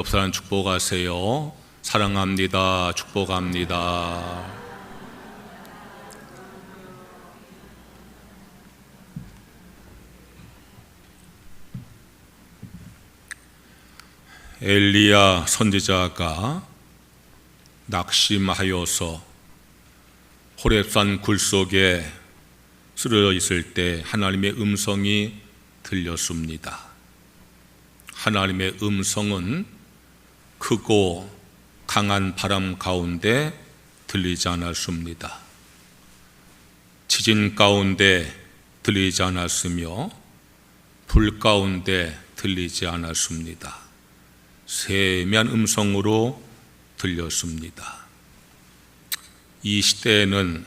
법사는 축복하세요. 사랑합니다. 축복합니다. 엘리야 선지자가 낙심하여서 호렙산 굴 속에 쓰러져 있을 때 하나님의 음성이 들렸습니다. 하나님의 음성은 크고 강한 바람 가운데 들리지 않았습니다. 지진 가운데 들리지 않았으며 불 가운데 들리지 않았습니다. 세미한 음성으로 들렸습니다. 이 시대에는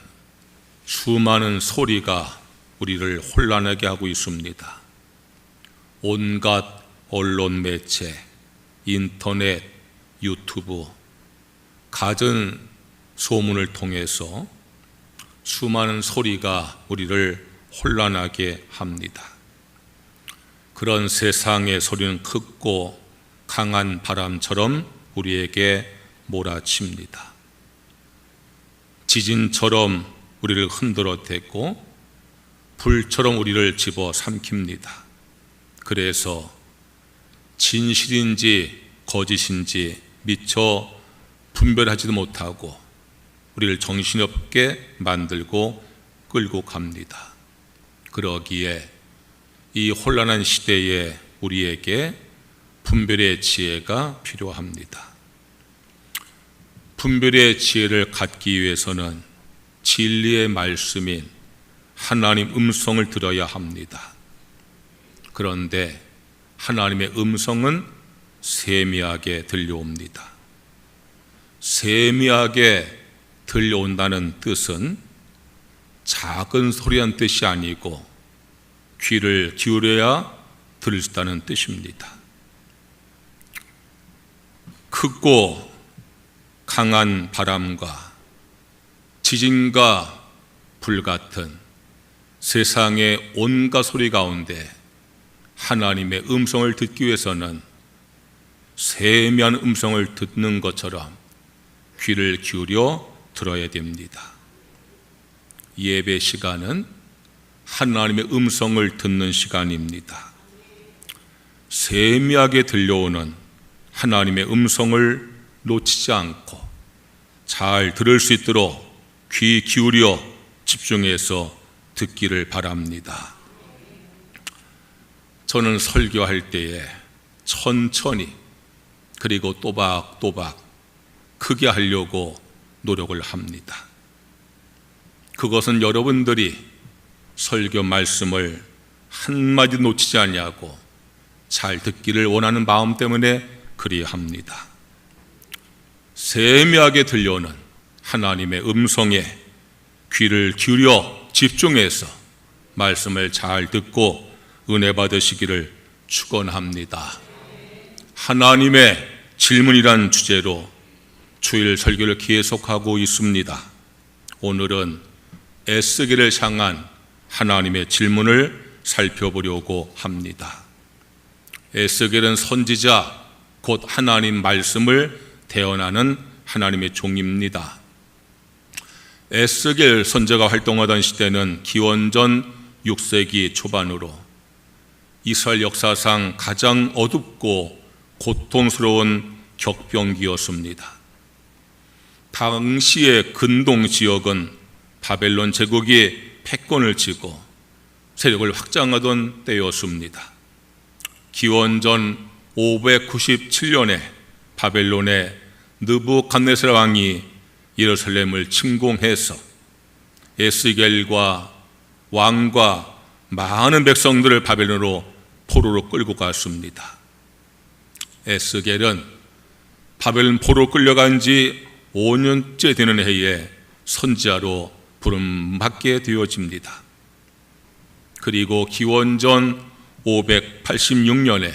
수많은 소리가 우리를 혼란하게 하고 있습니다. 온갖 언론 매체, 인터넷, 유튜브, 갖은 소문을 통해서 수많은 소리가 우리를 혼란하게 합니다. 그런 세상의 소리는 크고 강한 바람처럼 우리에게 몰아칩니다. 지진처럼 우리를 흔들어대고 불처럼 우리를 집어삼킵니다. 그래서 진실인지 거짓인지 미처 분별하지도 못하고 우리를 정신없게 만들고 끌고 갑니다. 그러기에 이 혼란한 시대에 우리에게 분별의 지혜가 필요합니다. 분별의 지혜를 갖기 위해서는 진리의 말씀인 하나님 음성을 들어야 합니다. 그런데 하나님의 음성은 세미하게 들려옵니다. 세미하게 들려온다는 뜻은 작은 소리란 뜻이 아니고 귀를 기울여야 들을 수 있다는 뜻입니다. 크고 강한 바람과 지진과 불 같은 세상의 온갖 소리 가운데 하나님의 음성을 듣기 위해서는 세미한 음성을 듣는 것처럼 귀를 기울여 들어야 됩니다. 예배 시간은 하나님의 음성을 듣는 시간입니다. 세미하게 들려오는 하나님의 음성을 놓치지 않고 잘 들을 수 있도록 귀 기울여 집중해서 듣기를 바랍니다. 저는 설교할 때에 천천히 그리고 또박또박 크게 하려고 노력을 합니다. 그것은 여러분들이 설교 말씀을 한마디 놓치지 않냐고 잘 듣기를 원하는 마음 때문에 그리합니다. 세미하게 들려오는 하나님의 음성에 귀를 기울여 집중해서 말씀을 잘 듣고 은혜 받으시기를 축원합니다. 하나님의 질문이란 주제로 주일 설교를 계속하고 있습니다. 오늘은 에스겔을 향한 하나님의 질문을 살펴보려고 합니다. 에스겔은 선지자 곧 하나님 말씀을 대언하는 하나님의 종입니다. 에스겔 선지자가 활동하던 시대는 기원전 6세기 초반으로 이스라엘 역사상 가장 어둡고 고통스러운 격변기였습니다. 당시의 근동 지역은 바벨론 제국이 패권을 쥐고 세력을 확장하던 때였습니다. 기원전 597년에 바벨론의 느부갓네살 왕이 예루살렘을 침공해서 에스겔과 왕과 많은 백성들을 바벨론으로 포로로 끌고 갔습니다. 에스겔은 바벨론 포로로 끌려간 지 5년째 되는 해에 선지자로 부름받게 되어집니다. 그리고 기원전 586년에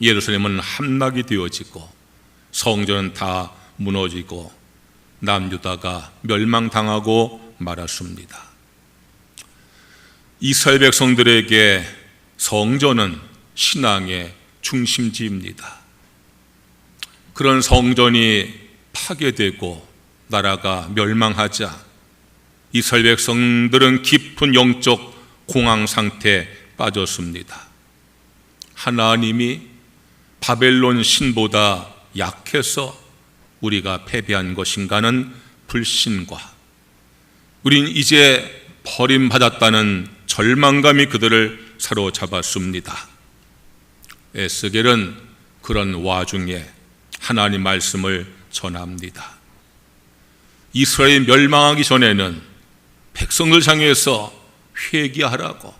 예루살렘은 함락이 되어지고 성전은 다 무너지고 남유다가 멸망당하고 말았습니다. 이스라엘 백성들에게 성전은 신앙의 중심지입니다. 그런 성전이 파괴되고 나라가 멸망하자 이스라엘 백성들은 깊은 영적 공황 상태에 빠졌습니다. 하나님이 바벨론 신보다 약해서 우리가 패배한 것인가는 불신과 우린 이제 버림받았다는 절망감이 그들을 사로잡았습니다. 에스겔은 그런 와중에 하나님 말씀을 전합니다. 이스라엘이 멸망하기 전에는 백성을 향해서 회개하라고,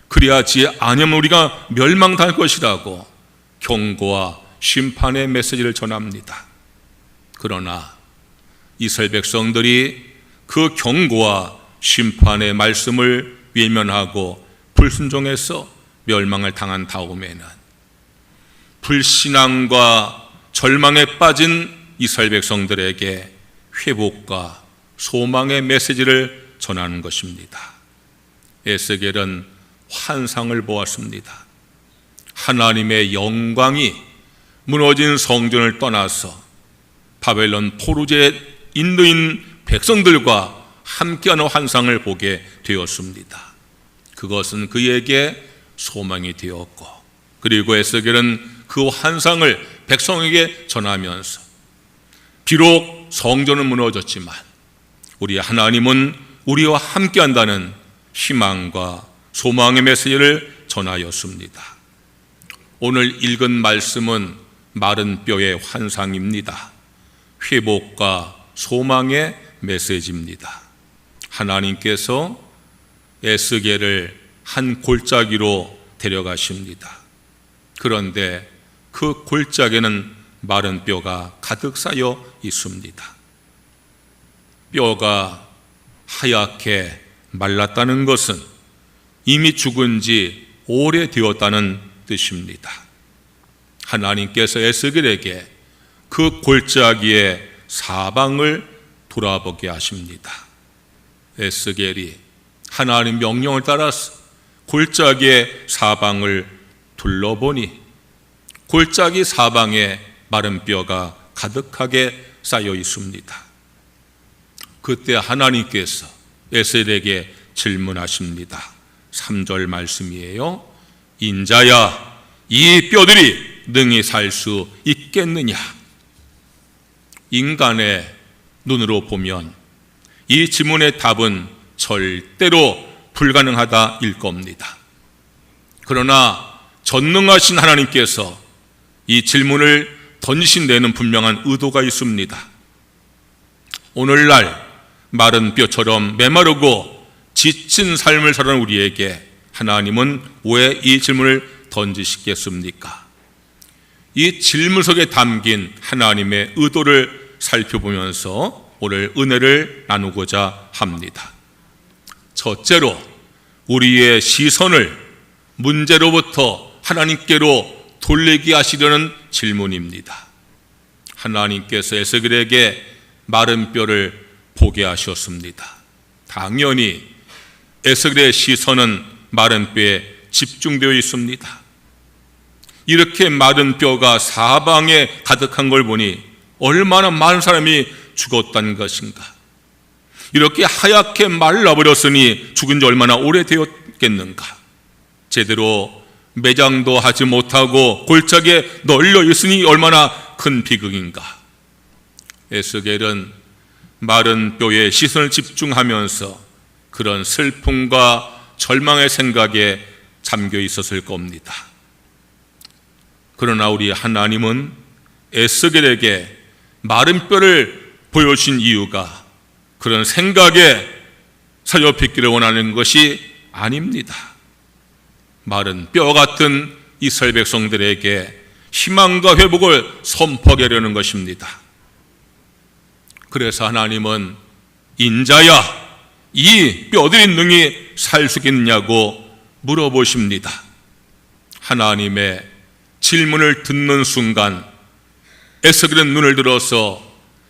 그래야지 아니면 우리가 멸망당할 것이라고 경고와 심판의 메시지를 전합니다. 그러나 이스라엘 백성들이 그 경고와 심판의 말씀을 외면하고 불순종해서 멸망을 당한 다음에는 불신앙과 절망에 빠진 이스라엘 백성들에게 회복과 소망의 메시지를 전하는 것입니다. 에스겔은 환상을 보았습니다. 하나님의 영광이 무너진 성전을 떠나서 바벨론 포로제에 인도인 백성들과 함께하는 환상을 보게 되었습니다. 그것은 그에게 소망이 되었고, 그리고 에스겔은 그 환상을 백성에게 전하면서 비록 성전은 무너졌지만 우리 하나님은 우리와 함께한다는 희망과 소망의 메시지를 전하였습니다. 오늘 읽은 말씀은 마른 뼈의 환상입니다. 회복과 소망의 메시지입니다. 하나님께서 에스겔을 한 골짜기로 데려가십니다. 그런데 그 골짜기에는 마른 뼈가 가득 쌓여 있습니다. 뼈가 하얗게 말랐다는 것은 이미 죽은 지 오래되었다는 뜻입니다. 하나님께서 에스겔에게 그 골짜기의 사방을 돌아보게 하십니다. 에스겔이 하나님 명령을 따라서 골짜기의 사방을 둘러보니 골짜기 사방에 마른 뼈가 가득하게 쌓여 있습니다. 그때 하나님께서 에스겔에게 질문하십니다. 3절 말씀이에요. 인자야, 이 뼈들이 능히 살 수 있겠느냐? 인간의 눈으로 보면 이 질문의 답은 절대로 불가능하다일 겁니다. 그러나 전능하신 하나님께서 이 질문을 던지신 데는 분명한 의도가 있습니다. 오늘날 마른 뼈처럼 메마르고 지친 삶을 살아가는 우리에게 하나님은 왜 이 질문을 던지시겠습니까? 이 질문 속에 담긴 하나님의 의도를 살펴보면서 오늘 은혜를 나누고자 합니다. 첫째로 우리의 시선을 문제로부터 하나님께로 돌리게 하시려는 질문입니다. 하나님께서 에스겔에게 마른 뼈를 보게 하셨습니다. 당연히 에스겔의 시선은 마른 뼈에 집중되어 있습니다. 이렇게 마른 뼈가 사방에 가득한 걸 보니 얼마나 많은 사람이 죽었다는 것인가. 이렇게 하얗게 말라버렸으니 죽은 지 얼마나 오래되었겠는가. 제대로 매장도 하지 못하고 골짜기에 널려 있으니 얼마나 큰 비극인가. 에스겔은 마른 뼈에 시선을 집중하면서 그런 슬픔과 절망의 생각에 잠겨 있었을 겁니다. 그러나 우리 하나님은 에스겔에게 마른 뼈를 보여주신 이유가 그런 생각에 사로잡히기를 원하는 것이 아닙니다. 마른 뼈 같은 이스라엘 백성들에게 희망과 회복을 선포하게 하려는 것입니다. 그래서 하나님은 인자야, 이 뼈들이 능히 살 수 있느냐고 물어보십니다. 하나님의 질문을 듣는 순간 에스겔은 눈을 들어서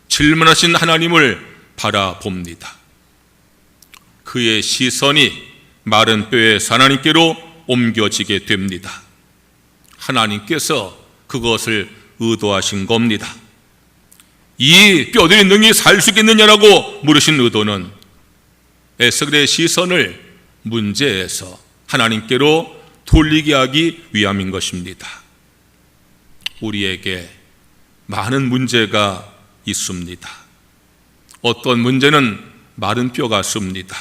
질문하신 하나님을 바라봅니다. 그의 시선이 마른 뼈에서 하나님께로 옮겨지게 됩니다. 하나님께서 그것을 의도하신 겁니다. 이 뼈들이 능히 살 수 있겠느냐라고 물으신 의도는 에스겔의 시선을 문제에서 하나님께로 돌리게 하기 위함인 것입니다. 우리에게 많은 문제가 있습니다. 어떤 문제는 마른 뼈 같습니다.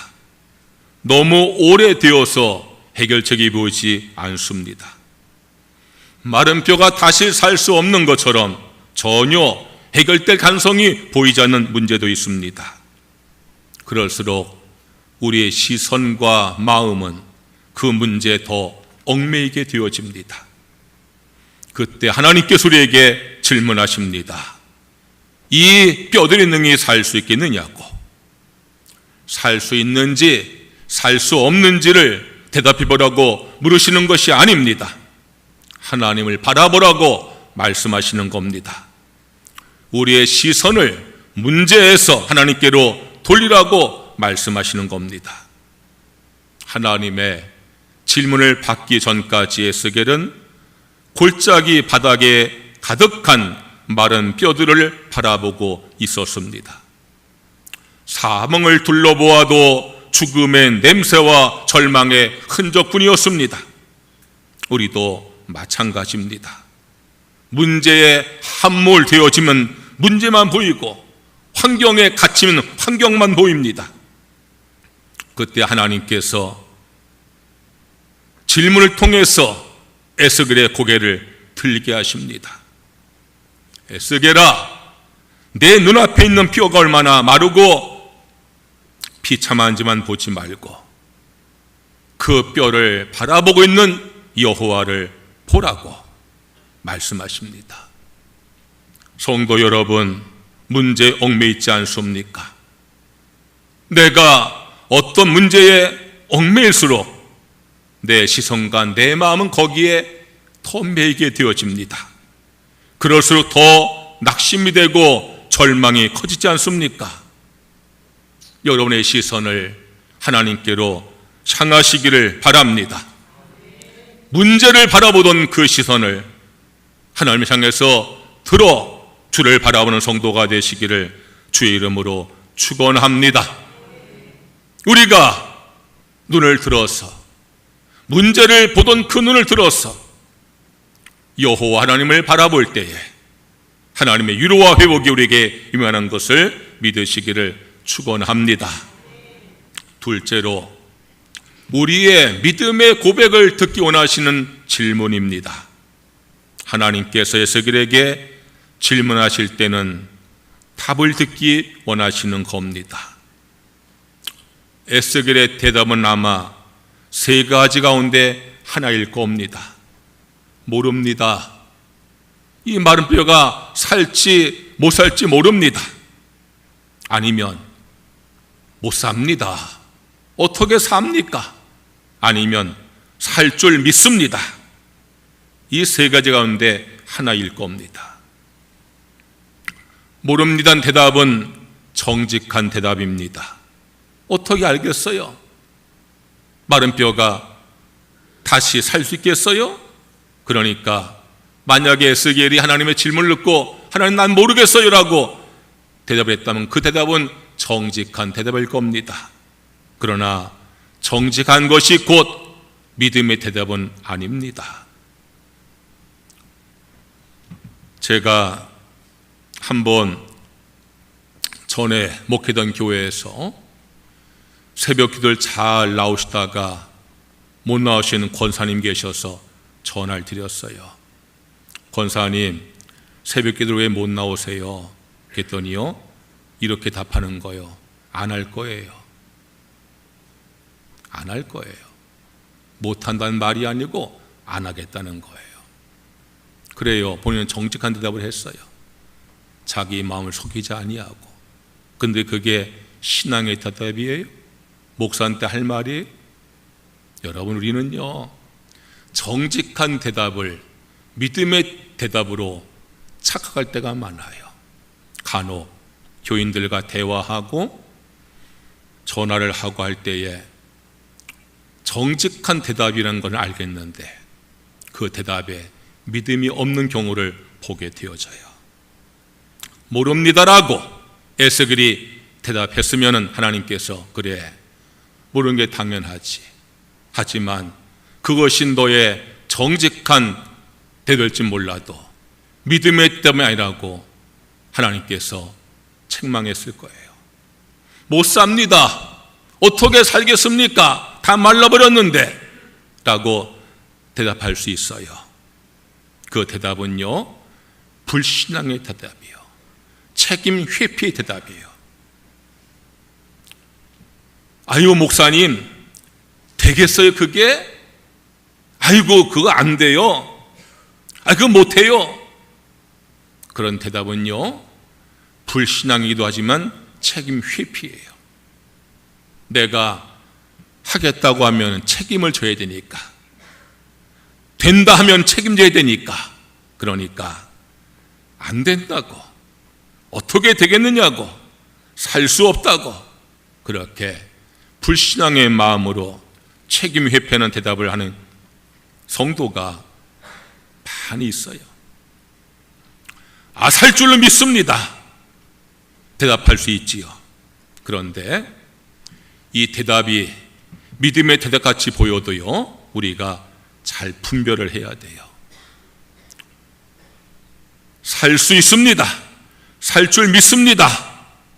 너무 오래되어서 해결책이 보이지 않습니다. 마른 뼈가 다시 살 수 없는 것처럼 전혀 해결될 가능성이 보이지 않는 문제도 있습니다. 그럴수록 우리의 시선과 마음은 그 문제에 더 얽매이게 되어집니다. 그때 하나님께서 우리에게 질문하십니다. 이 뼈들이 능히 살 수 있겠느냐고. 살 수 있는지 살 수 없는지를 대답해 보라고 물으시는 것이 아닙니다. 하나님을 바라보라고 말씀하시는 겁니다. 우리의 시선을 문제에서 하나님께로 돌리라고 말씀하시는 겁니다. 하나님의 질문을 받기 전까지 에스겔은 골짜기 바닥에 가득한 마른 뼈들을 바라보고 있었습니다. 사망을 둘러보아도 죽음의 냄새와 절망의 흔적뿐이었습니다. 우리도 마찬가지입니다. 문제에 함몰되어지면 문제만 보이고 환경에 갇히면 환경만 보입니다. 그때 하나님께서 질문을 통해서 에스겔의 고개를 들게 하십니다. 에스겔아, 내 눈앞에 있는 뼈가 얼마나 마르고 비참한지만 보지 말고 그 뼈를 바라보고 있는 여호와를 보라고 말씀하십니다. 성도 여러분, 문제에 얽매이지 않습니까? 내가 어떤 문제에 얽매일수록 내 시선과 내 마음은 거기에 더 매이게 되어집니다. 그럴수록 더 낙심이 되고 절망이 커지지 않습니까? 여러분의 시선을 하나님께로 향하시기를 바랍니다. 문제를 바라보던 그 시선을 하나님을 향해서 들어 주를 바라보는 성도가 되시기를 주의 이름으로 축원합니다. 우리가 눈을 들어서 문제를 보던 그 눈을 들어서 여호와 하나님을 바라볼 때에 하나님의 위로와 회복이 우리에게 임하는 것을 믿으시기를 축원합니다. 둘째로 우리의 믿음의 고백을 듣기 원하시는 질문입니다. 하나님께서 에스겔에게 질문하실 때는 답을 듣기 원하시는 겁니다. 에스겔의 대답은 아마 세 가지 가운데 하나일 겁니다. 모릅니다. 이 마른 뼈가 살지 못 살지 모릅니다. 아니면 못 삽니다. 어떻게 삽니까? 아니면 살 줄 믿습니다. 이 세 가지 가운데 하나일 겁니다. 모릅니다는 대답은 정직한 대답입니다. 어떻게 알겠어요? 마른 뼈가 다시 살 수 있겠어요? 그러니까 만약에 에스겔이 하나님의 질문을 듣고 하나님 난 모르겠어요 라고 대답을 했다면 그 대답은 정직한 대답일 겁니다. 그러나 정직한 것이 곧 믿음의 대답은 아닙니다. 제가 한번 전에 목회던 교회에서 새벽 기도를 잘 나오시다가 못 나오시는 권사님 계셔서 전화를 드렸어요. 권사님, 새벽 기도를 왜 못 나오세요? 그랬더니요, 이렇게 답하는 거예요. 안 할 거예요. 안 할 거예요. 못한다는 말이 아니고 안 하겠다는 거예요. 그래요. 본인은 정직한 대답을 했어요. 자기 마음을 속이지 아니하고. 근데 그게 신앙의 대답이에요? 목사한테 할 말이에요? 여러분, 우리는요, 정직한 대답을 믿음의 대답으로 착각할 때가 많아요. 간혹 교인들과 대화하고 전화를 하고 할 때에 정직한 대답이라는 걸 알겠는데 그 대답에 믿음이 없는 경우를 보게 되어져요. 모릅니다라고 에스겔이 대답했으면 하나님께서 그래, 모르는 게 당연하지. 하지만 그것이 너의 정직한 대답일지 몰라도 믿음의 대답이 아니라고 하나님께서 책망했을 거예요. 못 삽니다. 어떻게 살겠습니까? 다 말라버렸는데 라고 대답할 수 있어요. 그 대답은요, 불신앙의 대답이에요. 책임 회피의 대답이에요. 아유, 목사님, 되겠어요 그게? 아이고, 그거 안 돼요. 아, 그거 못해요. 그런 대답은요, 불신앙이기도 하지만 책임 회피예요. 내가 하겠다고 하면 책임을 져야 되니까, 된다 하면 책임져야 되니까, 그러니까 안 된다고, 어떻게 되겠느냐고, 살 수 없다고, 그렇게 불신앙의 마음으로 책임 회피하는 대답을 하는 성도가 많이 있어요. 아, 살 줄로 믿습니다. 대답할 수 있지요. 그런데 이 대답이 믿음의 대답같이 보여도요, 우리가 잘 분별을 해야 돼요. 살 수 있습니다. 살 줄 믿습니다.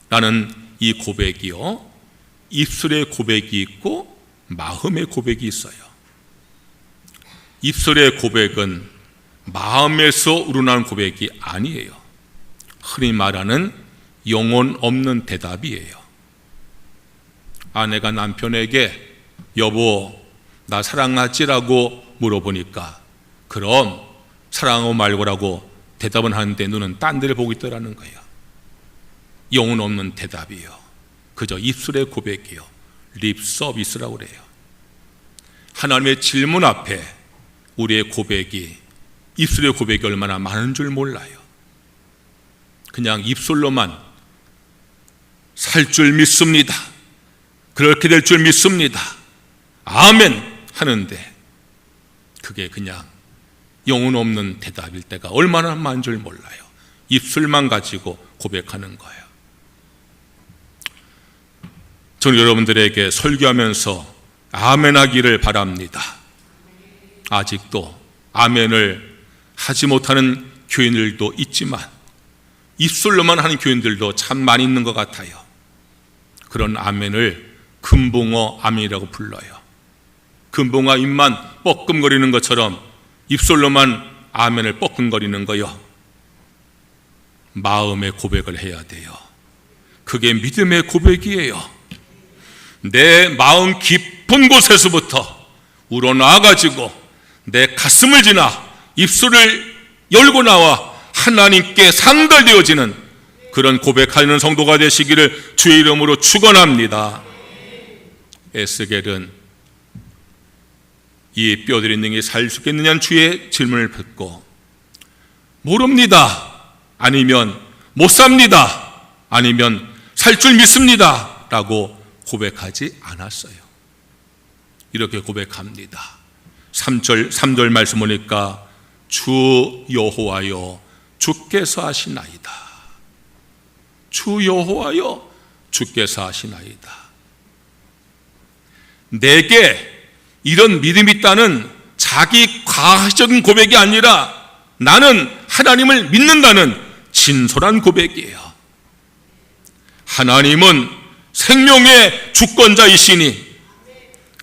라는 이 고백이요, 입술의 고백이 있고 마음의 고백이 있어요. 입술의 고백은 마음에서 우러나는 고백이 아니에요. 흔히 말하는 영혼 없는 대답이에요. 아내가 남편에게 여보, 나 사랑하지라고 물어보니까 그럼 사랑하고 말고라고 대답은 하는데 눈은 딴 데를 보고 있더라는 거예요. 영혼 없는 대답이에요. 그저 입술의 고백이요, 립 서비스라고 그래요. 하나님의 질문 앞에 우리의 고백이, 입술의 고백이 얼마나 많은 줄 몰라요. 그냥 입술로만 살 줄 믿습니다, 그렇게 될 줄 믿습니다, 아멘 하는데 그게 그냥 영혼 없는 대답일 때가 얼마나 많은 줄 몰라요. 입술만 가지고 고백하는 거예요. 저는 여러분들에게 설교하면서 아멘 하기를 바랍니다. 아직도 아멘을 하지 못하는 교인들도 있지만 입술로만 하는 교인들도 참 많이 있는 것 같아요. 그런 아멘을 금붕어 아멘이라고 불러요. 금붕어 입만 뻐끔거리는 것처럼 입술로만 아멘을 뻐끔거리는 거요. 마음의 고백을 해야 돼요. 그게 믿음의 고백이에요. 내 마음 깊은 곳에서부터 우러나와가지고 내 가슴을 지나 입술을 열고 나와 하나님께 상달되어지는 그런 고백하는 성도가 되시기를 주의 이름으로 축원합니다. 에스겔은 이 뼈들이 능히 살 수 있겠느냐는 주의 질문을 듣고 모릅니다, 아니면 못 삽니다, 아니면 살 줄 믿습니다 라고 고백하지 않았어요. 이렇게 고백합니다. 3절 말씀 보니까 주 여호와여 주께서 하시나이다. 주 여호와여 주께서 하시나이다. 내게 이런 믿음이 있다는 자기 과학적인 고백이 아니라 나는 하나님을 믿는다는 진솔한 고백이에요. 하나님은 생명의 주권자이시니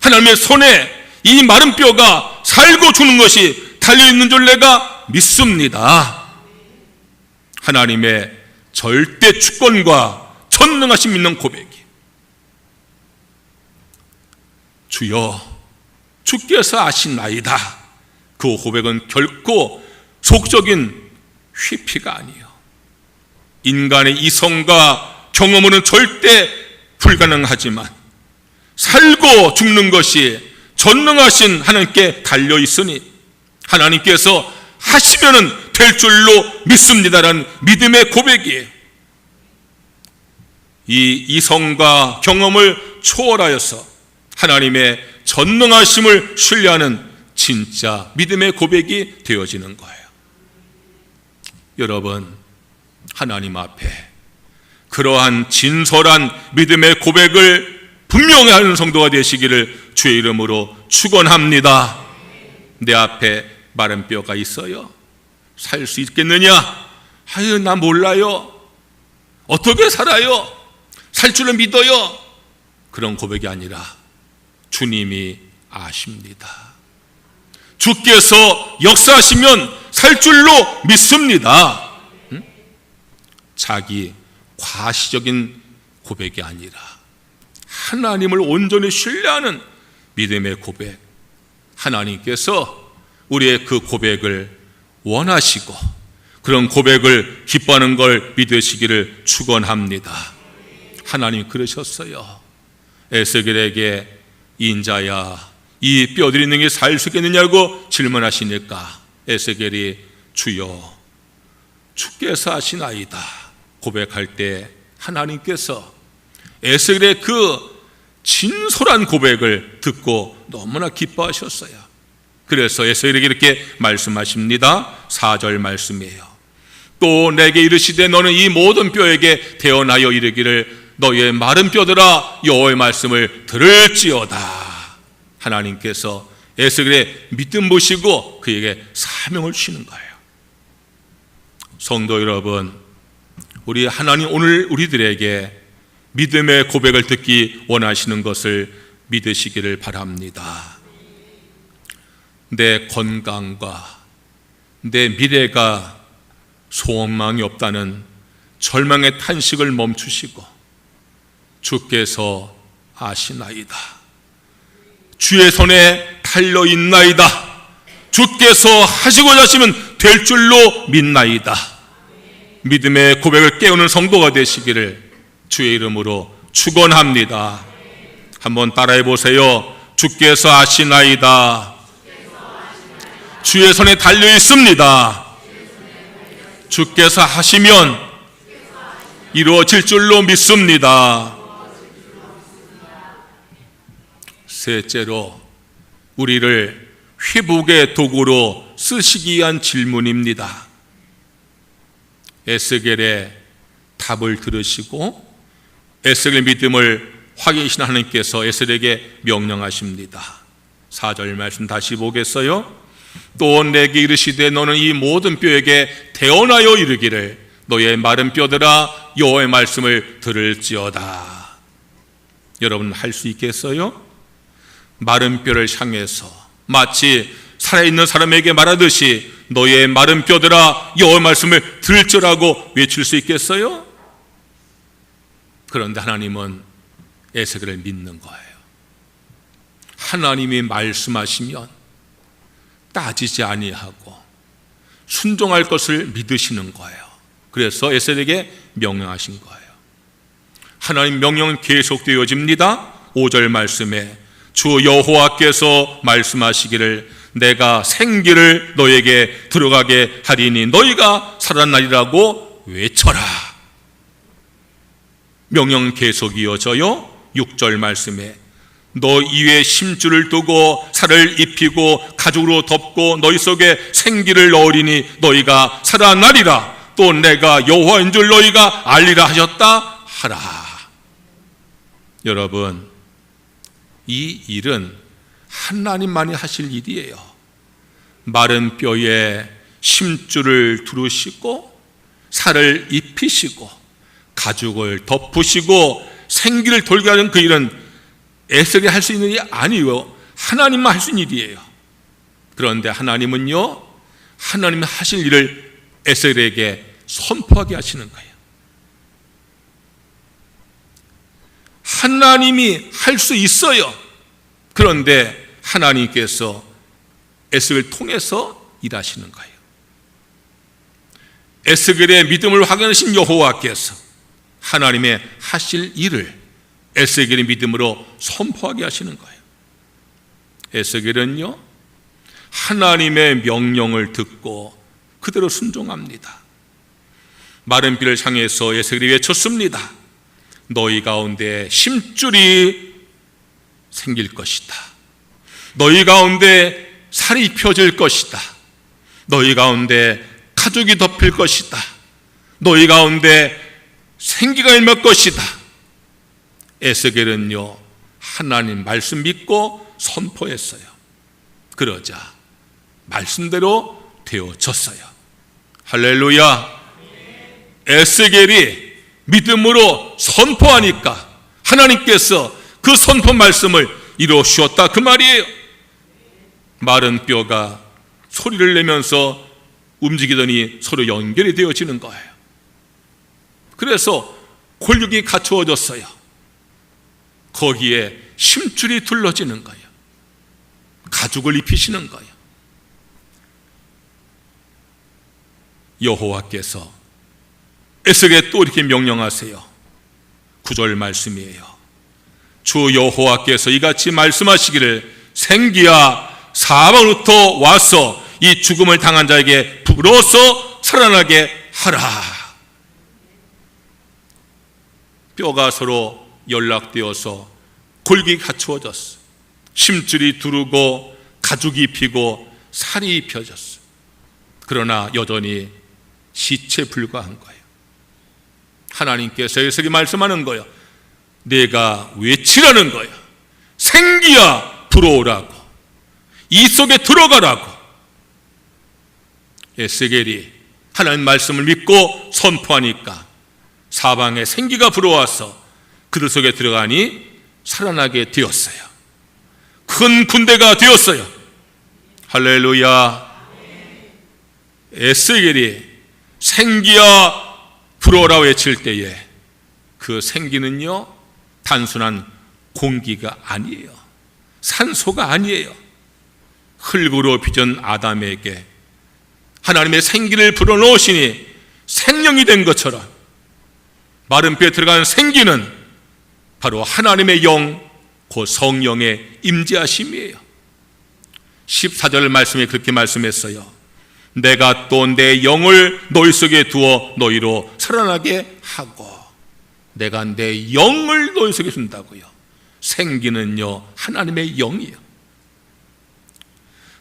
하나님의 손에 이 마른 뼈가 살고 죽는 것이 달려있는 줄 내가 믿습니다. 하나님의 절대 주권과 전능하심 있는 고백이, 주여 주께서 아시나이다. 그 고백은 결코 속적인 회피가 아니에요. 인간의 이성과 경험으로는 절대 불가능하지만 살고 죽는 것이 전능하신 하나님께 달려있으니 하나님께서 하시면은 될 줄로 믿습니다라는 믿음의 고백이에요. 이 이성과 경험을 초월하여서 하나님의 전능하심을 신뢰하는 진짜 믿음의 고백이 되어지는 거예요. 여러분, 하나님 앞에 그러한 진솔한 믿음의 고백을 분명히 하는 성도가 되시기를 주의 이름으로 축원합니다. 내 앞에 마른 뼈가 있어요. 살 수 있겠느냐? 아유, 나 몰라요. 어떻게 살아요? 살 줄을 믿어요. 그런 고백이 아니라 주님이 아십니다. 주께서 역사하시면 살 줄로 믿습니다. 자기 과시적인 고백이 아니라 하나님을 온전히 신뢰하는 믿음의 고백. 하나님께서 우리의 그 고백을 원하시고 그런 고백을 기뻐하는 걸 믿으시기를 축원합니다. 하나님이 그러셨어요. 에스겔에게 인자야, 이 뼈들이 능히 살 수 있겠느냐고 질문하시니까 에스겔이 주여 주께서 하시나이다 고백할 때 하나님께서 에스겔의 그 진솔한 고백을 듣고 너무나 기뻐하셨어요. 그래서 에스겔에게 이렇게 말씀하십니다. 4절 말씀이에요. 또 내게 이르시되 너는 이 모든 뼈에게 대언하여 이르기를 너희의 마른 뼈들아 여호와의 말씀을 들을지어다. 하나님께서 에스겔의 믿음 보시고 그에게 사명을 주시는 거예요. 성도 여러분, 우리 하나님 오늘 우리들에게 믿음의 고백을 듣기 원하시는 것을 믿으시기를 바랍니다. 내 건강과 내 미래가 소망이 없다는 절망의 탄식을 멈추시고 주께서 아시나이다. 주의 손에 달려있나이다. 주께서 하시고자 하시면 될 줄로 믿나이다. 믿음의 고백을 깨우는 성도가 되시기를 주의 이름으로 축원합니다. 한번 따라해 보세요. 주께서 아시나이다. 주의 손에 달려 있습니다. 주께서 하시면 이루어질 줄로 믿습니다. 셋째로 우리를 회복의 도구로 쓰시기 위한 질문입니다. 에스겔의 답을 들으시고 에스겔의 믿음을 확인하신 하나님께서 에스겔에게 명령하십니다. 4절 말씀 다시 보겠어요. 또 내게 이르시되 너는 이 모든 뼈에게 대언하여 이르기를 너의 마른 뼈들아 여호와의 말씀을 들을지어다. 여러분 할 수 있겠어요? 마른 뼈를 향해서 마치 살아있는 사람에게 말하듯이 너의 마른 뼈들아 여호와의 말씀을 들을지라고 외칠 수 있겠어요? 그런데 하나님은 에스겔을 믿는 거예요. 하나님이 말씀하시면 따지지 아니하고 순종할 것을 믿으시는 거예요. 그래서 에스겔에게 명령하신 거예요. 하나님 명령은 계속되어집니다. 5절 말씀에 주 여호와께서 말씀하시기를 내가 생기를 너에게 들어가게 하리니 너희가 살아나리라고 외쳐라. 명령 계속 이어져요. 6절 말씀에 너 이에 심줄을 두고 살을 입히고 가죽으로 덮고 너희 속에 생기를 넣으리니 너희가 살아나리라. 또 내가 여호와인 줄 너희가 알리라 하셨다 하라. 여러분, 이 일은 하나님만이 하실 일이에요. 마른 뼈에 심줄을 두르시고 살을 입히시고 가죽을 덮으시고 생기를 돌게 하는 그 일은 에스겔이 할 수 있는 일이 아니에요. 하나님만 할 수 있는 일이에요. 그런데 하나님은요, 하나님이 하실 일을 에스겔에게 선포하게 하시는 거예요. 하나님이 할 수 있어요. 그런데 하나님께서 에스겔을 통해서 일하시는 거예요. 에스겔의 믿음을 확인하신 여호와께서 하나님의 하실 일을 에스겔의 믿음으로 선포하게 하시는 거예요. 에스겔은요, 하나님의 명령을 듣고 그대로 순종합니다. 마른 뼈를 향해서 에스겔이 외쳤습니다. 너희 가운데 심줄이 생길 것이다. 너희 가운데 살이 펴질 것이다. 너희 가운데 가죽이 덮일 것이다. 너희 가운데 생기가 일멸 것이다. 에스겔은요, 하나님 말씀 믿고 선포했어요. 그러자 말씀대로 되어졌어요. 할렐루야. 에스겔이 믿음으로 선포하니까 하나님께서 그 선포 말씀을 이루어 주었다, 그 말이에요. 마른 뼈가 소리를 내면서 움직이더니 서로 연결이 되어지는 거예요. 그래서 골육이 갖추어졌어요. 거기에 심줄이 둘러지는 거예요. 가죽을 입히시는 거예요. 여호와께서 에스겔에게 또 이렇게 명령하세요. 9절 말씀이에요. 주 여호와께서 이같이 말씀하시기를 생기야 사방으로부터 와서 이 죽음을 당한 자에게 불어서 살아나게 하라. 뼈가 서로 연락되어서 골격이 갖추어졌어. 심줄이 두르고 가죽이 피고 살이 입혀졌어. 그러나 여전히 시체에 불과한 거예요. 하나님께서 에스겔에게 말씀하는 거예요. 내가 외치라는 거예요. 생기야 불어오라고, 이 속에 들어가라고. 에스겔이 하나님 말씀을 믿고 선포하니까 사방에 생기가 불어와서 그들 속에 들어가니 살아나게 되었어요. 큰 군대가 되었어요. 할렐루야. 에스겔이 생기야 불어오라 외칠 때에 그 생기는요, 단순한 공기가 아니에요. 산소가 아니에요. 흙으로 빚은 아담에게 하나님의 생기를 불어넣으시니 생명이 된 것처럼 마른 뼈에 들어간 생기는 바로 하나님의 영, 그 성령의 임재하심이에요. 14절 말씀에 그렇게 말씀했어요. 내가 또 내 영을 너희 속에 두어 너희로 살아나게 하고. 내가 내 영을 너희 속에 둔다고요. 생기는요, 하나님의 영이요.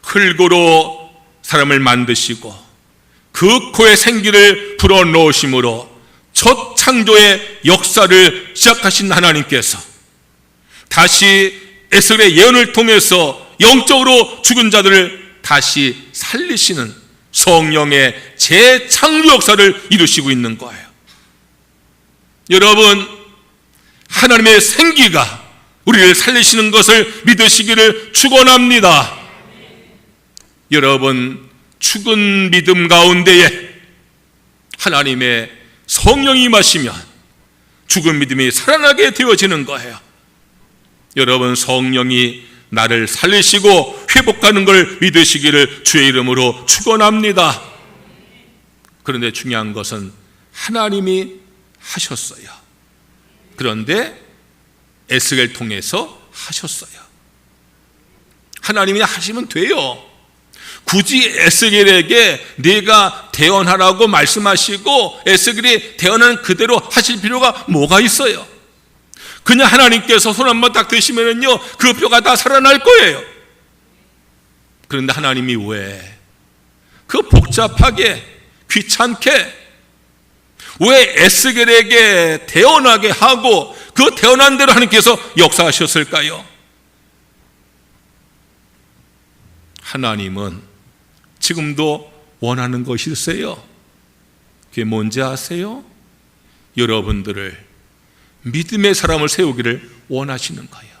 흙으로 사람을 만드시고 그 코에 생기를 불어넣으심으로 첫 창조의 역사를 시작하신 하나님께서 다시 에스겔의 예언을 통해서 영적으로 죽은 자들을 다시 살리시는 성령의 재창조 역사를 이루시고 있는 거예요. 여러분, 하나님의 생기가 우리를 살리시는 것을 믿으시기를 축원합니다. 여러분, 죽은 믿음 가운데에 하나님의 성령이 임하시면 죽은 믿음이 살아나게 되어지는 거예요. 여러분, 성령이 나를 살리시고 회복하는 걸 믿으시기를 주의 이름으로 축원합니다. 그런데 중요한 것은 하나님이 하셨어요. 그런데 에스겔 통해서 하셨어요. 하나님이 하시면 돼요. 굳이 에스겔에게 네가 대언하라고 말씀하시고 에스겔이 대언하는 그대로 하실 필요가 뭐가 있어요? 그냥 하나님께서 손 한번 딱 드시면은요, 그 뼈가 다 살아날 거예요. 그런데 하나님이 왜 그 복잡하게 귀찮게 왜 에스겔에게 대언하게 하고 그 대언한 대로 하나님께서 역사하셨을까요? 하나님은 지금도 원하는 것이 있어요. 그게 뭔지 아세요? 여러분들을 믿음의 사람을 세우기를 원하시는 거예요.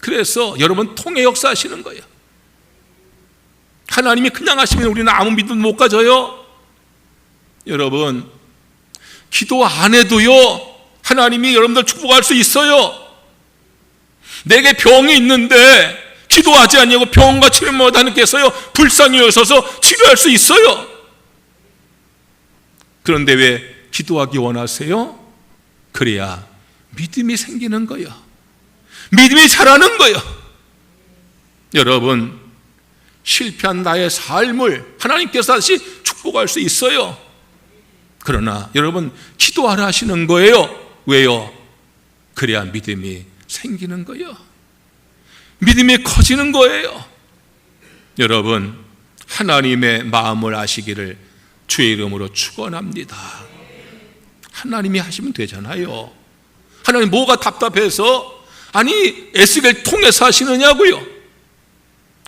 그래서 여러분 통해 역사하시는 거예요. 하나님이 그냥 하시면 우리는 아무 믿음 못 가져요. 여러분, 기도 안 해도요, 하나님이 여러분들 축복할 수 있어요. 내게 병이 있는데 기도하지 않냐고 병과 치료마다 하나님께서요 불쌍히 여셔서 치료할 수 있어요. 그런데 왜 기도하기 원하세요? 그래야 믿음이 생기는 거예요. 믿음이 자라는 거예요. 여러분, 실패한 나의 삶을 하나님께서 다시 축복할 수 있어요. 그러나 여러분, 기도하라 하시는 거예요. 왜요? 그래야 믿음이 생기는 거예요. 믿음이 커지는 거예요. 여러분, 하나님의 마음을 아시기를 주의 이름으로 축원합니다. 하나님이 하시면 되잖아요. 하나님 뭐가 답답해서 아니 에스겔 통해서 하시느냐고요.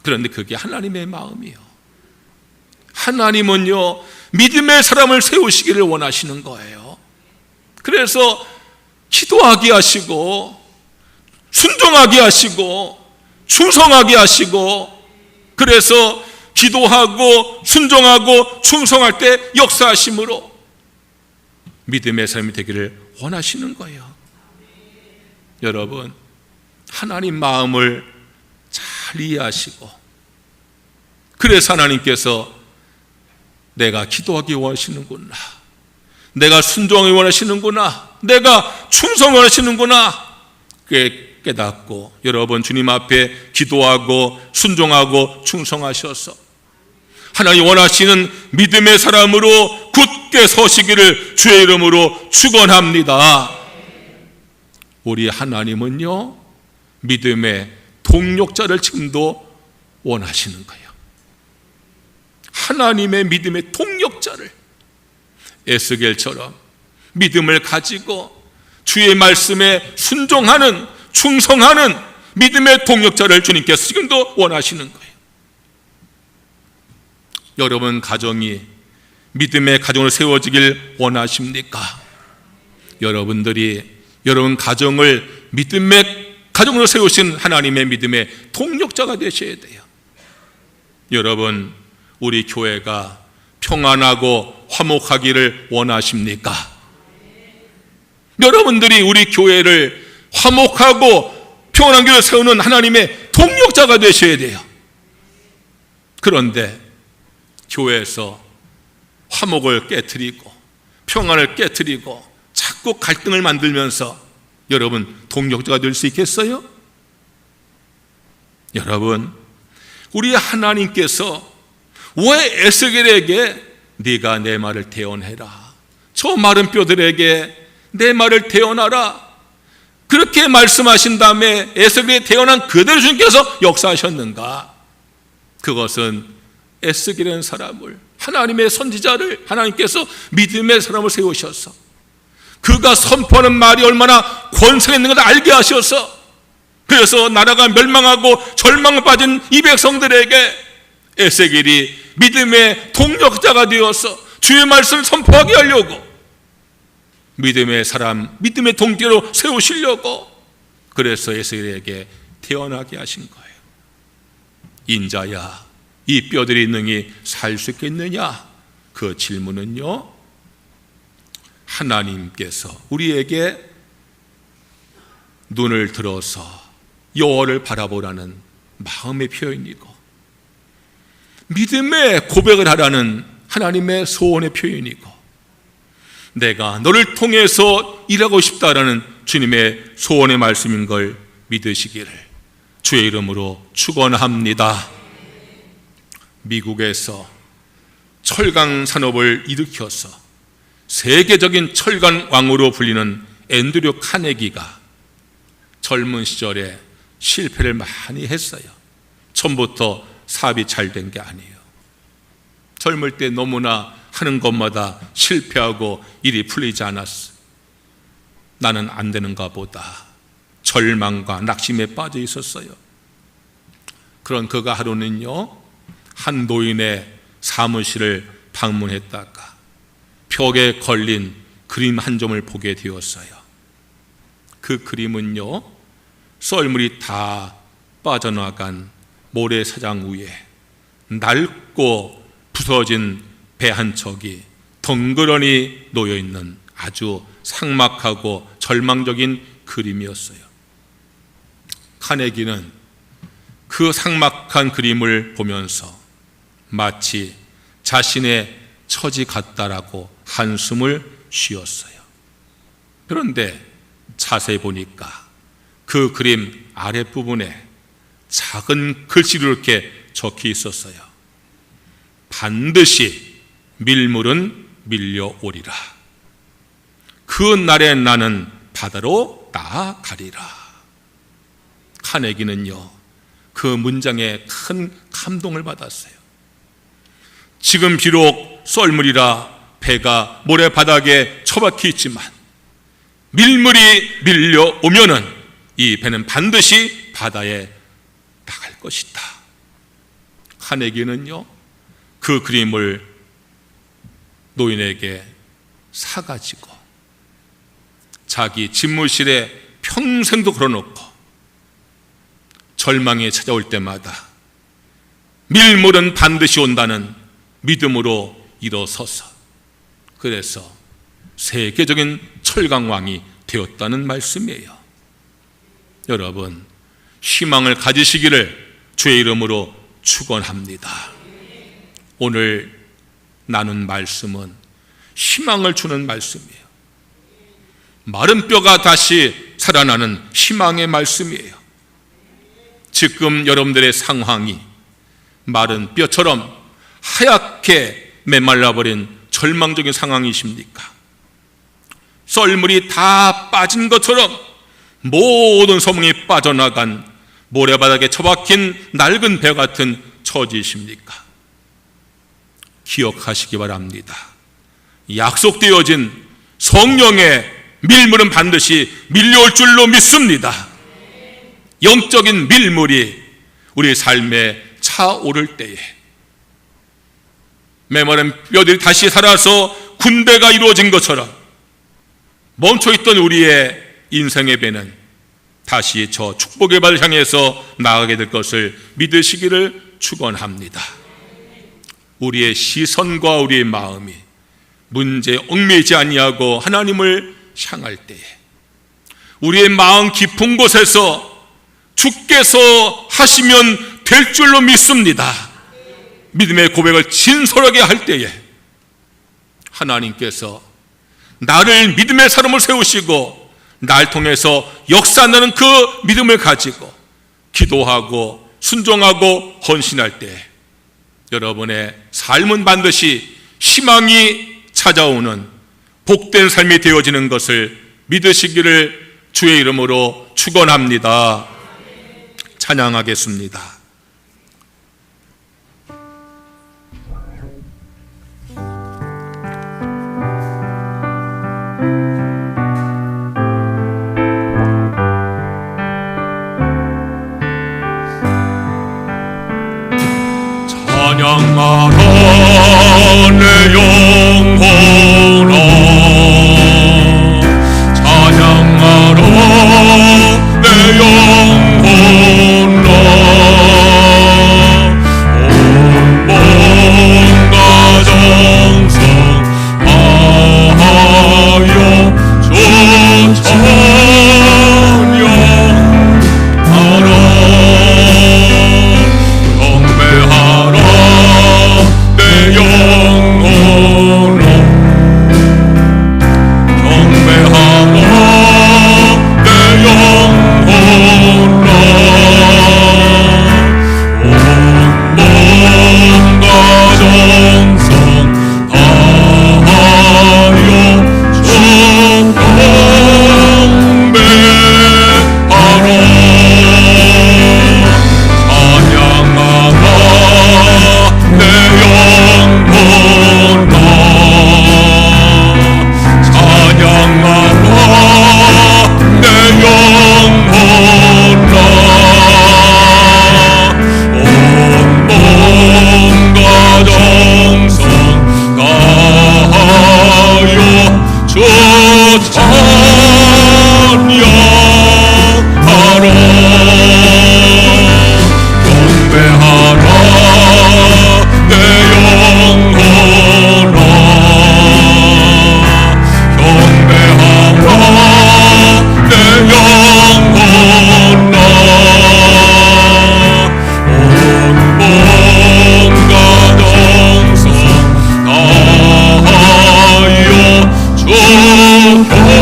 그런데 그게 하나님의 마음이요. 하나님은요 믿음의 사람을 세우시기를 원하시는 거예요. 그래서 기도하게 하시고 순종하게 하시고 충성하게 하시고, 그래서 기도하고 순종하고 충성할 때 역사하심으로 믿음의 사람이 되기를 원하시는 거예요. 여러분, 하나님 마음을 잘 이해하시고, 그래서 하나님께서 내가 기도하기 원하시는구나, 내가 순종하기 원하시는구나, 내가 충성을 원하시는구나 깨닫고 여러분 주님 앞에 기도하고 순종하고 충성하셔서 하나님 원하시는 믿음의 사람으로 굳게 서시기를 주의 이름으로 축원합니다. 우리 하나님은요 믿음의 동력자를 지금도 원하시는 거예요. 하나님의 믿음의 동력자를, 에스겔처럼 믿음을 가지고 주의 말씀에 순종하는, 충성하는 믿음의 동력자를 주님께서 지금도 원하시는 거예요. 여러분 가정이 믿음의 가정으로 세워지길 원하십니까? 여러분 가정을 믿음의 가정으로 세우신 하나님의 믿음의 동력자가 되셔야 돼요. 여러분, 우리 교회가 평안하고 화목하기를 원하십니까? 여러분들이 우리 교회를 화목하고 평안한 교회를 세우는 하나님의 동력자가 되셔야 돼요. 그런데 교회에서 화목을 깨트리고 평안을 깨트리고 자꾸 갈등을 만들면서 여러분 동력자가 될 수 있겠어요? 여러분, 우리 하나님께서 왜 에스겔에게 네가 내 말을 대언해라, 저 마른 뼈들에게 내 말을 대언하라, 그렇게 말씀하신 다음에 에스겔이 대언한 그대로 주님께서 역사하셨는가? 그것은 에스겔이라는 사람을, 하나님의 선지자를 하나님께서 믿음의 사람을 세우셔서 그가 선포하는 말이 얼마나 권세가 있는 것을 알게 하셔서, 그래서 나라가 멸망하고 절망에 빠진 이 백성들에게 에스겔이 믿음의 동력자가 되어서 주의 말씀을 선포하게 하려고, 믿음의 사람, 믿음의 동기로 세우시려고, 그래서 에스겔에게 태어나게 하신 거예요. 인자야, 이 뼈들이 능히 살 수 있겠느냐? 그 질문은요, 하나님께서 우리에게 눈을 들어서 여호와를 바라보라는 마음의 표현이고, 믿음의 고백을 하라는 하나님의 소원의 표현이고, 내가 너를 통해서 일하고 싶다라는 주님의 소원의 말씀인 걸 믿으시기를 주의 이름으로 축원합니다. 미국에서 철강 산업을 일으켜서 세계적인 철강 왕으로 불리는 앤드류 카네기가 젊은 시절에 실패를 많이 했어요. 처음부터 사업이 잘 된 게 아니에요. 젊을 때 너무나 하는 것마다 실패하고 일이 풀리지 않았어. 나는 안 되는가 보다 절망과 낙심에 빠져 있었어요. 그런 그가 하루는요, 한 노인의 사무실을 방문했다가 벽에 걸린 그림 한 점을 보게 되었어요. 그 그림은요, 썰물이 다 빠져나간 모래사장 위에 낡고 부서진 배 한 척이 덩그러니 놓여있는 아주 삭막하고 절망적인 그림이었어요. 카네기는 그 삭막한 그림을 보면서 마치 자신의 처지 같다라고 한숨을 쉬었어요. 그런데 자세히 보니까 그 그림 아랫부분에 작은 글씨로 이렇게 적혀 있었어요. 반드시 밀물은 밀려오리라. 그 날에 나는 바다로 나아가리라. 카네기는요, 그 문장에 큰 감동을 받았어요. 지금 비록 썰물이라 배가 모래바닥에 처박혀 있지만 밀물이 밀려오면은 이 배는 반드시 바다에 나갈 것이다. 하네기는요, 그 그림을 노인에게 사가지고 자기 집무실에 평생도 걸어놓고 절망이 찾아올 때마다 밀물은 반드시 온다는 믿음으로 일어서서, 그래서 세계적인 철강왕이 되었다는 말씀이에요. 여러분, 희망을 가지시기를 주의 이름으로 축원합니다. 오늘 나눈 말씀은 희망을 주는 말씀이에요. 마른 뼈가 다시 살아나는 희망의 말씀이에요. 지금 여러분들의 상황이 마른 뼈처럼 하얗게 메말라버린 절망적인 상황이십니까? 썰물이 다 빠진 것처럼 모든 소망이 빠져나간 모래바닥에 처박힌 낡은 배 같은 처지이십니까? 기억하시기 바랍니다. 약속되어진 성령의 밀물은 반드시 밀려올 줄로 믿습니다. 영적인 밀물이 우리 삶에 차오를 때에 메마른 뼈들이 다시 살아서 군대가 이루어진 것처럼 멈춰있던 우리의 인생의 배는 다시 저 축복의 발을 향해서 나아가게 될 것을 믿으시기를 축원합니다. 우리의 시선과 우리의 마음이 문제에 얽매이지 아니하고 하나님을 향할 때에 우리의 마음 깊은 곳에서 주께서 하시면 될 줄로 믿습니다. 믿음의 고백을 진솔하게 할 때에 하나님께서 나를 믿음의 사람을 세우시고 날 통해서 역사하는 그 믿음을 가지고 기도하고 순종하고 헌신할 때 여러분의 삶은 반드시 희망이 찾아오는 복된 삶이 되어지는 것을 믿으시기를 주의 이름으로 축원합니다. 찬양하겠습니다. 찬양하라 내 영혼아, 찬양하라 내 영혼아. 온 몸과 정성 다하여 주 찬양하라. 경배하라 내 영혼아, 경배하라 내 영혼아. 온 몸과 정성 다하여 주 경배하라. 찬양하라 내 영혼아, 찬양하라 내 영혼아. 온 몸과 정성 다하여 주 찬양하라. 경배하라 내 영혼아, 경배하라 내 영혼아. 온 몸과 정성 다하여 주 경배하라.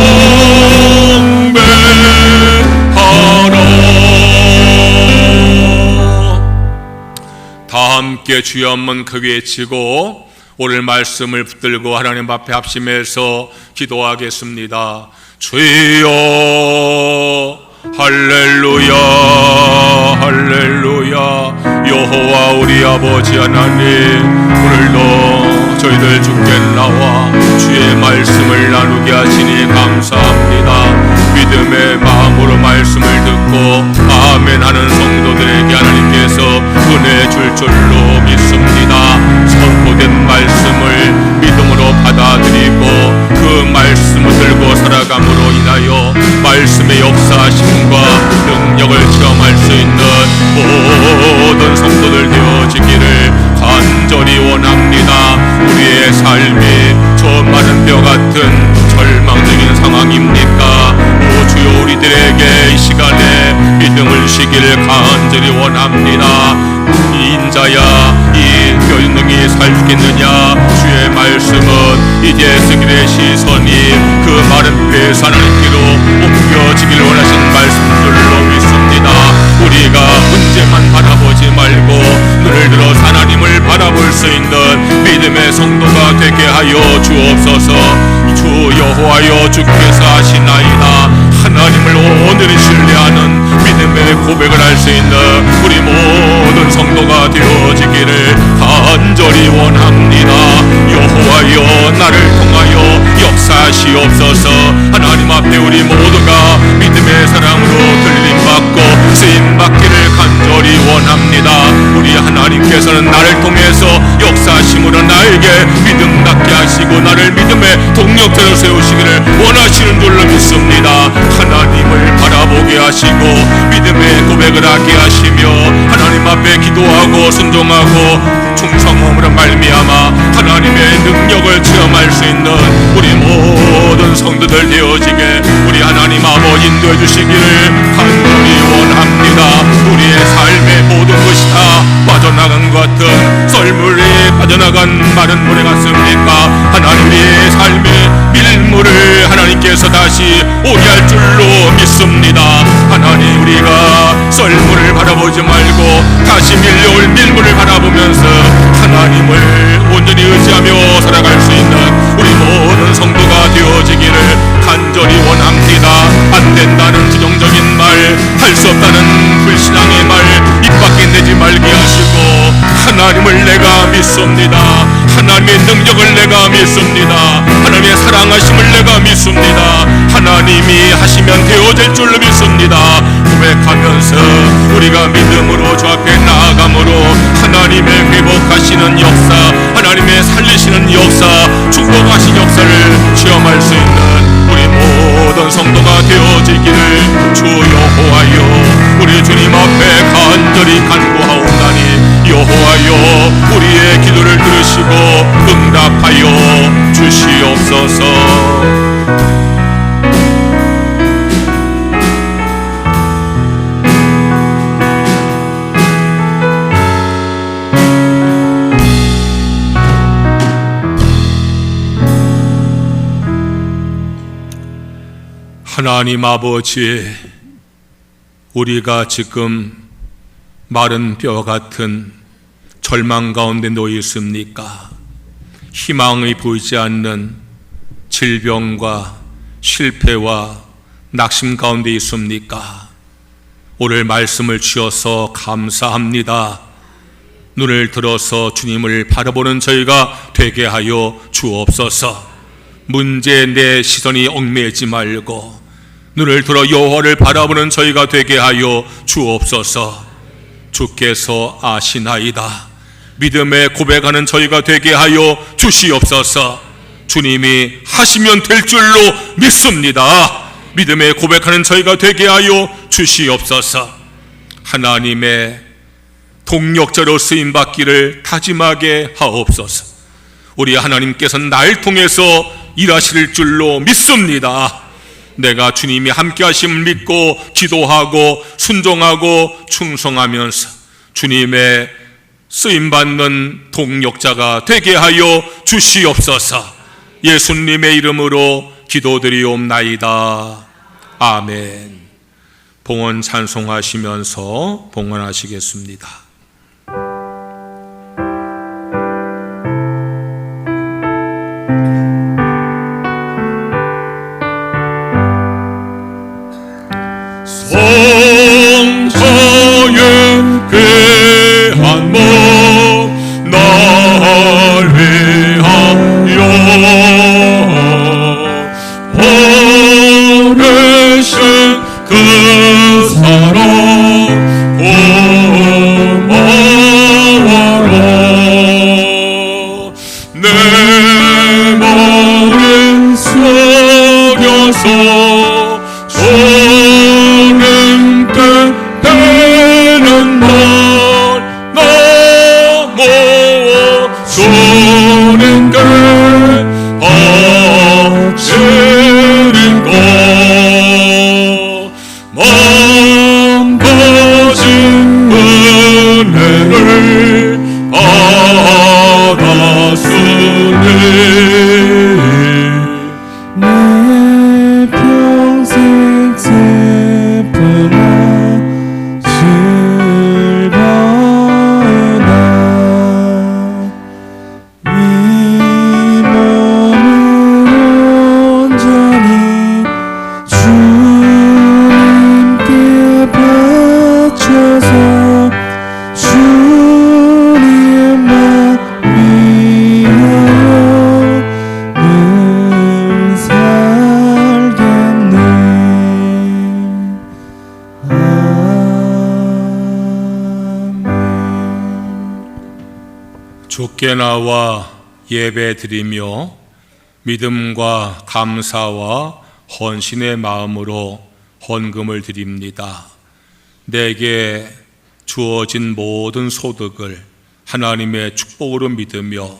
다 함께 주여 한번 크게 외치고 오늘 말씀을 붙들고 하나님 앞에 합심해서 기도하겠습니다. 주여 할렐루야 할렐루야. 여호와 우리 아버지 하나님, 오늘도 저희들 주께 나와 주의 말씀을 나누게 하시니 감사합니다. 믿음의 마음으로 말씀을 듣고 아멘 하는 성도들에게 하나님께서 은혜 줄 줄로 믿습니다. 선포된 말씀을 믿음으로 받아들이고 그 말씀을 들고 살아감으로 인하여 말씀의 역사심과 능력을 체험할 수 있는 모든 성도들 되어지기를 간절히 원합니다. 우리의 삶이 저 마른 뼈 같은 절망적인 상황입니까? 오 주여, 우리들에게 이 시간에 믿음을 주시기를 간절히 원합니다. 이 인자야 이 뼈능이 살 수 있겠느냐? 주의 말씀은 이제 스길의 시선이 그 마른 뼈에서 하나님께로 옮겨지기를 원하시는 말씀들로 믿습니다. 우리가 문제만 바라보지 말고 눈을 들어 하나님을 바라볼 수 있는 믿음의 성도가 되게 하여 주옵소서. 주 여호와여, 주께서 하시나이다. 하나님을 온전히 신뢰하는 믿음의 고백을 할 수 있는 우리 모든 성도가 되어지기를 간절히 원합니다. 여호와여, 나를 통하여 역사하시옵소서. 하나님 앞에 우리 모두가 믿음의 사랑으로 들림받고 쓰임받기를 간절히 원합니다. 우리 하나님께서는 나를 통해서 역사하심으로 나에게 믿음 갖게 하시고 나를 믿음의 동력자로 세우시기를 원하시는 줄로 믿습니다. 하나님을 바라보게 하시고 믿음의 고백을 하게 하시며 하나님 앞에 기도하고 순종하고 충성함으로 말미암아 하나님의 능력을 체험할 수 있는 우리 모든 성도들 되어지게 우리 하나님 아버지 인도해 주시기를 간절히 원합니다. 우리의 삶의 모든 것이 다 빠져나간 것 같은 썰물이 빠져나간 마른 물에 같습니까? 하나님의 삶의 밀물을 하나님께서 다시 오게 할 줄로 믿습니다. 하나님, 우리가 썰물을 바라보지 말고 다시 밀려올 밀물을 바라보면서 하나님을 온전히 의지하며 살아갈 수 있는 우리 모든 성도가 되어지기를 간절히 원합니다. 안 된다는 부정적인 말, 할 수 없다는 불신앙의 말 입 밖에 내지 말게 하시고 하나님을 내가 믿습니다. 하나님의 능력을 내가 믿습니다. 하나님의 사랑하심을 내가 믿습니다. 하나님이 하시면 되어질 줄로 믿습니다. 고백하면서 우리가 믿음으로 주 앞에 나아감으로 하나님의 회복하시는 역사, 하나님의 살리시는 역사, 축복하신 역사를 체험할 수 있는 우리 모든 성도가 되어지기를 주 여호와여, 우리 주님 앞에 간절히 간구하옵나니 여호와여, 우리의 기도를 들으시고 응답하여 주시옵소서. 하나님 아버지, 우리가 지금 마른 뼈 같은 절망 가운데 놓여 있습니까? 희망이 보이지 않는 질병과 실패와 낙심 가운데 있습니까? 오늘 말씀을 주셔서 감사합니다. 눈을 들어서 주님을 바라보는 저희가 되게 하여 주옵소서. 문제에 내 시선이 얽매이지 말고 눈을 들어 여호와를 바라보는 저희가 되게 하여 주옵소서. 주께서 아시나이다. 믿음에 고백하는 저희가 되게 하여 주시옵소서. 주님이 하시면 될 줄로 믿습니다. 믿음에 고백하는 저희가 되게 하여 주시옵소서. 하나님의 동력자로 쓰임받기를 다짐하게 하옵소서. 우리 하나님께서는 날 통해서 일하실 줄로 믿습니다. 내가 주님이 함께 하심을 믿고 기도하고 순종하고 충성하면서 주님의 쓰임받는 동력자가 되게 하여 주시옵소서. 예수님의 이름으로 기도드리옵나이다. 아멘. 봉헌 찬송하시면서 봉헌하시겠습니다. 성자의 쏘는 뜻 되는 날 넘어와 쏘는 게 하시는 것 멈춰진 은혜를 받았으니 내 평생 슬픔아 즐거우나 이 몸을 온전히 주님께 바쳐서 주님의 말 위하여 늘 살겠네. 아멘. 주께 나와 예배 드리며 믿음과 감사와 헌신의 마음으로 헌금을 드립니다. 내게 주어진 모든 소득을 하나님의 축복으로 믿으며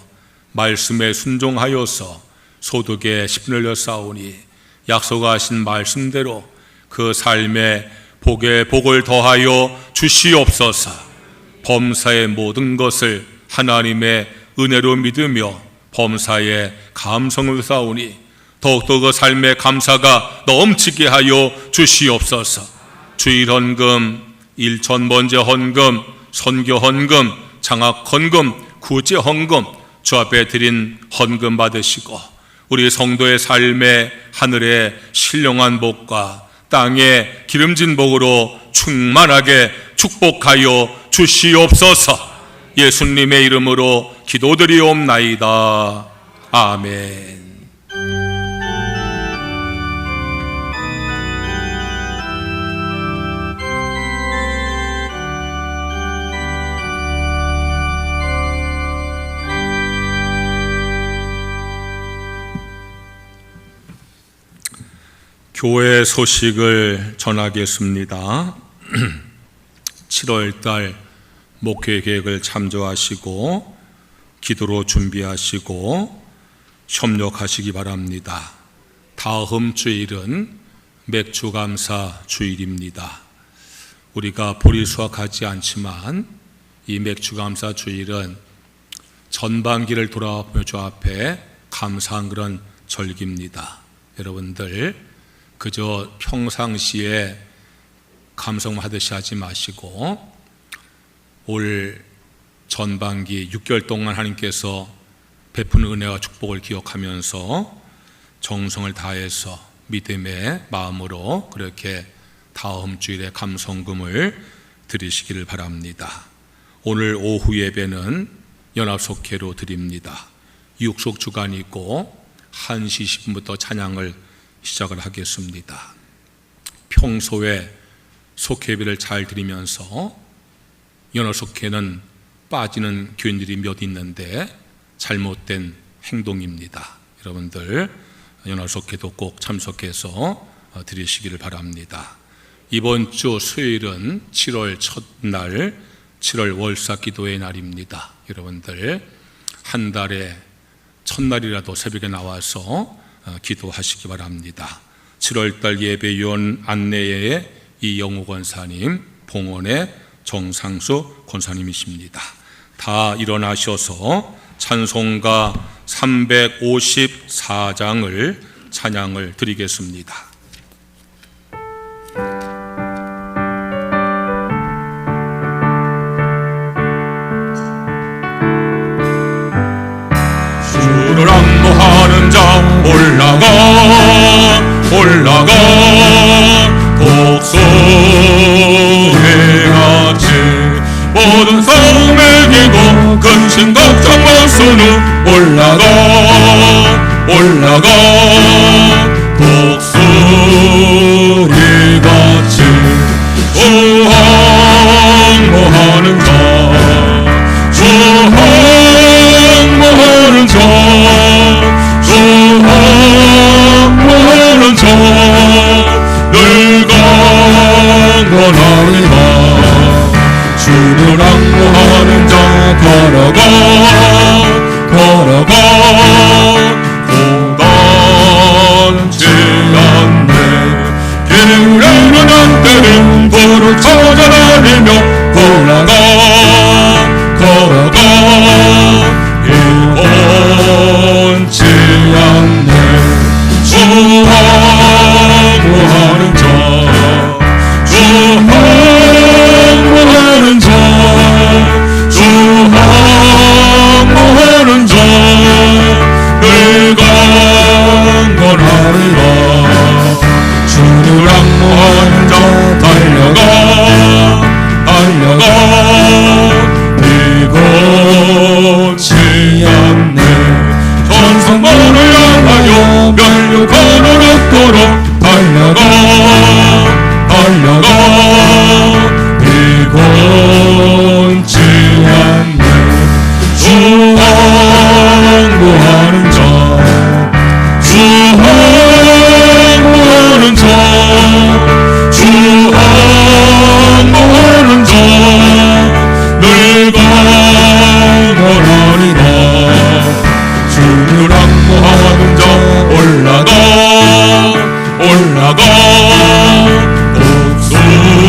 말씀에 순종하여서 소득에 10분을 넣사오니 약속하신 말씀대로 그 삶에 복에 복을 더하여 주시옵소서. 범사의 모든 것을 하나님의 은혜로 믿으며 범사에 감성을 쌓으니 더욱더 그 삶의 감사가 넘치게 하여 주시옵소서. 주일 헌금, 일천 번제 헌금, 선교 헌금, 장학 헌금, 구제 헌금 주 앞에 드린 헌금 받으시고 우리 성도의 삶에 하늘의 신령한 복과 땅의 기름진 복으로 충만하게 축복하여 주시옵소서. 예수님의 이름으로 기도드리옵나이다. 아멘. 교회 소식을 전하겠습니다. 7월달 목회 계획을 참조하시고 기도로 준비하시고 협력하시기 바랍니다. 다음 주일은 맥주감사 주일입니다. 우리가 보리수확하지 않지만 이 맥주감사 주일은 전반기를 돌아보며 주 앞에 감사한 그런 절기입니다. 여러분들 그저 평상시에 감성하듯이 하지 마시고 올 전반기 6개월 동안 하나님께서 베푸는 은혜와 축복을 기억하면서 정성을 다해서 믿음의 마음으로 그렇게 다음 주일에 감성금을 드리시기를 바랍니다. 오늘 오후 예배는 연합속회로 드립니다. 육속 주간이고 1시 10분부터 찬양을 시작을 하겠습니다. 평소에 속회비를 잘 드리면서 연합속회는 빠지는 교인들이 몇 있는데 잘못된 행동입니다. 여러분들 연합속회도 꼭 참석해서 드리시기를 바랍니다. 이번 주 수요일은 7월 첫날 7월 월사기도의 날입니다. 여러분들 한 달에 첫날이라도 새벽에 나와서 기도하시기 바랍니다. 7월달 예배위원 안내에 이영호 권사님, 봉원의 정상수 권사님이십니다. 다 일어나셔서 찬송가 354장을 찬양을 드리겠습니다. 주를 안무하는 자 올라가 독수리 같이 모든 삶의 기도 근심 걱정 마수는 올라가 독수리 같이 항모하는 자 항모하는 자 항구하는 자, 주 항구하는 자, 주 항구하는 자, 늘 강건하리라. 주를 항구하는 자 달려가 일곱지 않네. 전성문을 향하여 면류관을 얻도록 달려가 일곱지 않네. 주 항구하는 자, 주 항구하는 자, 주 항구하는 자, 늘 강건하리라. 주를 항구하는 자 올라가 독수리같이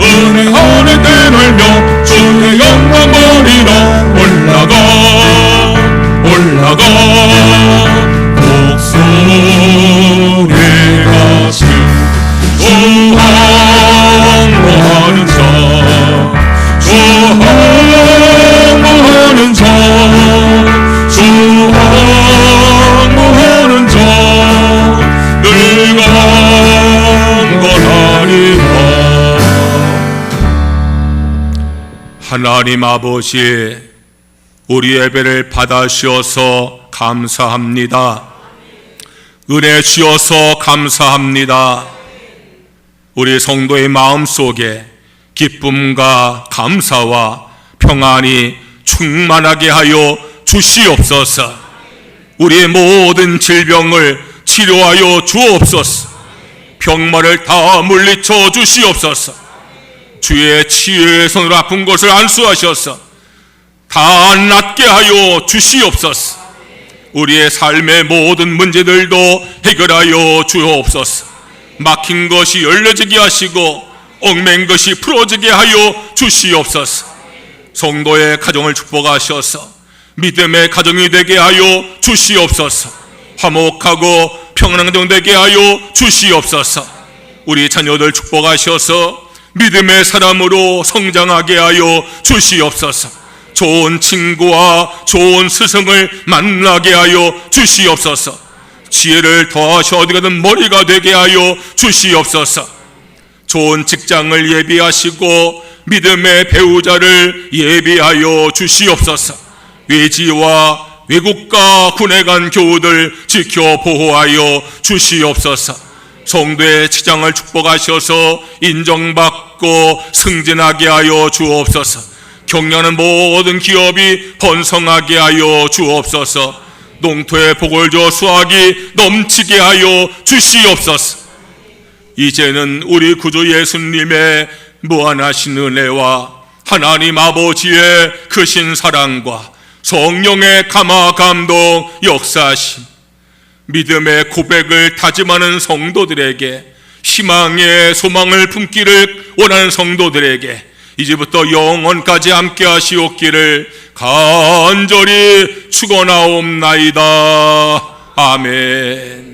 은혜 안에 내놀며 주의 영광 버리라. 올라가 독수리같이 주 항구하는 자, 주 항구하는 자, 주 항구하는 자, 늘 강건하리라. 하나님 아버지, 우리 예배를 받아주셔서 감사합니다. 은혜 주셔서 감사합니다. 우리 성도의 마음속에 기쁨과 감사와 평안이 충만하게 하여 주시옵소서. 우리의 모든 질병을 치료하여 주옵소서. 병마를 다 물리쳐 주시옵소서. 주의 치유의 손으로 아픈 곳을 안수하셔서 다 낫게 하여 주시옵소서. 우리의 삶의 모든 문제들도 해결하여 주옵소서. 막힌 것이 열려지게 하시고 얽맨 것이 풀어지게 하여 주시옵소서. 성도의 가정을 축복하셔서 믿음의 가정이 되게 하여 주시옵소서. 화목하고 평안한 가정 되게 하여 주시옵소서. 우리 자녀들 축복하셔서 믿음의 사람으로 성장하게 하여 주시옵소서. 좋은 친구와 좋은 스승을 만나게 하여 주시옵소서. 지혜를 더하셔 어디 가든 머리가 되게 하여 주시옵소서. 좋은 직장을 예비하시고 믿음의 배우자를 예비하여 주시옵소서. 외지와 외국과 군에 간 교우들 지켜 보호하여 주시옵소서. 성도의 직장을 축복하셔서 인정받고 승진하게 하여 주옵소서. 경영하는 모든 기업이 번성하게 하여 주옵소서. 농토에 복을 줘 수확이 넘치게 하여 주시옵소서. 이제는 우리 구주 예수님의 무한하신 은혜와 하나님 아버지의 크신 사랑과 성령의 감화 감동 역사하심, 믿음의 고백을 다짐하는 성도들에게, 희망의 소망을 품기를 원하는 성도들에게 이제부터 영원까지 함께 하시옵기를 간절히 축원하옵나이다. 아멘.